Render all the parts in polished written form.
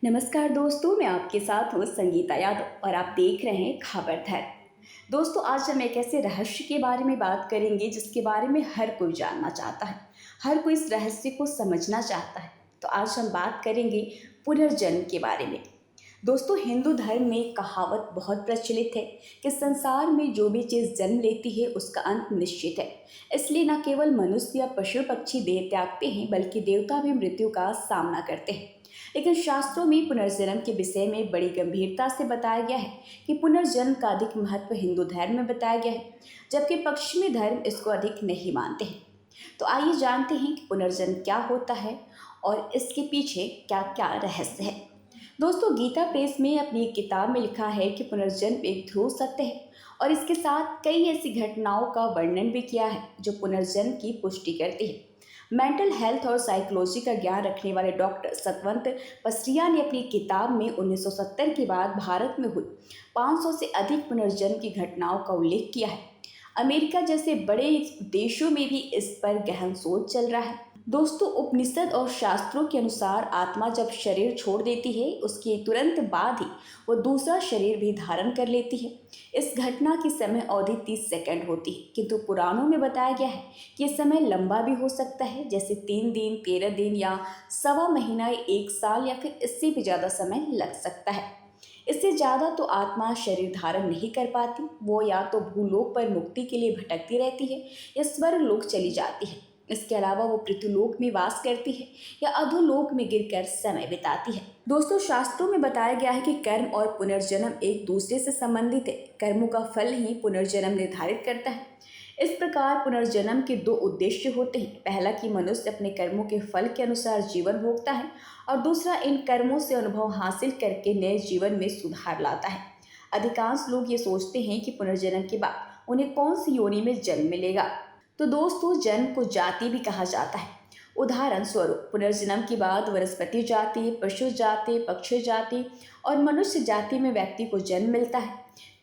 नमस्कार दोस्तों, मैं आपके साथ हूँ संगीता यादव और आप देख रहे हैं खबरधर। दोस्तों, आज हम एक ऐसे रहस्य के बारे में बात करेंगे जिसके बारे में हर कोई जानना चाहता है। हर कोई इस रहस्य को समझना चाहता है। तो आज हम बात करेंगे पुनर्जन्म के बारे में। दोस्तों, हिंदू धर्म में एक कहावत बहुत प्रचलित है कि संसार में जो भी चीज़ जन्म लेती है उसका अंत निश्चित है। इसलिए न केवल मनुष्य या पशु पक्षी देह त्यागते हैं बल्कि देवता भी मृत्यु का सामना करते हैं। लेकिन शास्त्रों में पुनर्जन्म के विषय में बड़ी गंभीरता से बताया गया है कि पुनर्जन्म का अधिक महत्व हिंदू धर्म में बताया गया है, जबकि पश्चिमी धर्म इसको अधिक नहीं मानते हैं। तो आइए जानते हैं कि पुनर्जन्म क्या होता है और इसके पीछे क्या क्या रहस्य है। दोस्तों, गीता प्रेस में अपनी एक किताब में लिखा है कि पुनर्जन्म एक ध्रुव सत्य है और इसके साथ कई ऐसी घटनाओं का वर्णन भी किया है जो पुनर्जन्म की पुष्टि करती है। मेंटल हेल्थ और साइकोलॉजी का ज्ञान रखने वाले डॉक्टर सतवंत पसरिया ने अपनी किताब में 1970 के बाद भारत में हुई 500 से अधिक पुनर्जन्म की घटनाओं का उल्लेख किया है। अमेरिका जैसे बड़े देशों में भी इस पर गहन शोध चल रहा है। दोस्तों, उपनिषद और शास्त्रों के अनुसार आत्मा जब शरीर छोड़ देती है उसके तुरंत बाद ही वो दूसरा शरीर भी धारण कर लेती है। इस घटना की समय अवधि 30 सेकंड होती है, किंतु पुराणों में बताया गया है कि ये समय लंबा भी हो सकता है, जैसे 3 दिन, 13 दिन या सवा महीना, 1 साल या फिर इससे भी ज़्यादा समय लग सकता है। इससे ज़्यादा तो आत्मा शरीर धारण नहीं कर पाती। वो या तो भूलोक पर मुक्ति के लिए भटकती रहती है या स्वर्ग लोक चली जाती है। इसके अलावा वो पृथ्वीलोक में वास करती है या अधोलोक में गिरकर समय बिताती है। दोस्तों, शास्त्रों में बताया गया है कि कर्म और पुनर्जन्म एक दूसरे से संबंधित है। कर्मों का फल ही पुनर्जन्म निर्धारित करता है। इस प्रकार पुनर्जन्म के 2 उद्देश्य होते हैं। पहला कि मनुष्य अपने कर्मों के फल के अनुसार जीवन भोगता है और दूसरा इन कर्मों से अनुभव हासिल करके नए जीवन में सुधार लाता है। अधिकांश लोग ये सोचते हैं कि पुनर्जन्म के बाद उन्हें कौन सी योनि में जन्म मिलेगा। तो दोस्तों, जन्म को जाति भी कहा जाता है। उदाहरण स्वरूप, पुनर्जन्म के बाद वनस्पति जाति, पशु जाति, पक्षी जाति और मनुष्य जाति में व्यक्ति को जन्म मिलता है।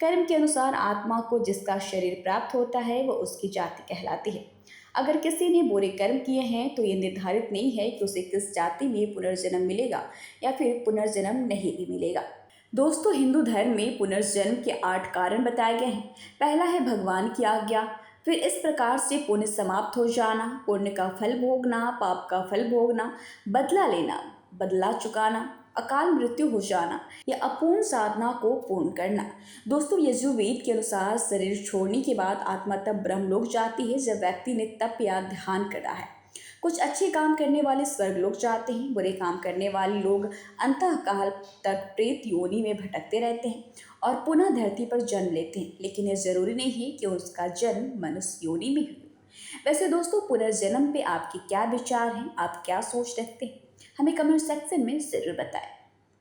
कर्म के अनुसार आत्मा को जिसका शरीर प्राप्त होता है वह उसकी जाति कहलाती है। अगर किसी ने बुरे कर्म किए हैं तो ये निर्धारित नहीं है कि उसे किस जाति में पुनर्जन्म मिलेगा या फिर पुनर्जन्म नहीं भी मिलेगा। दोस्तों, हिंदू धर्म में पुनर्जन्म के 8 कारण बताए गए हैं। पहला है भगवान की आज्ञा, फिर इस प्रकार से पुण्य समाप्त हो जाना, पुण्य का फल भोगना, पाप का फल भोगना, बदला लेना, बदला चुकाना, अकाल मृत्यु हो जाना या अपूर्ण साधना को पूर्ण करना। दोस्तों, यजुर्वेद के अनुसार शरीर छोड़ने के बाद आत्मा तब ब्रह्मलोक जाती है जब व्यक्ति ने तप या ध्यान करा है। कुछ अच्छे काम करने वाले स्वर्गलोक जाते हैं। बुरे काम करने वाले लोग अंतकाल तक प्रेत योनि में भटकते रहते हैं और पुनः धरती पर जन्म लेते हैं। लेकिन यह जरूरी नहीं है कि उसका जन्म मनुष्य योनि में हो। वैसे दोस्तों, पुनर्जन्म पे आपके क्या विचार हैं? आप क्या सोच रखते हैं? हमें कमेंट सेक्शन में जरूर बताएं।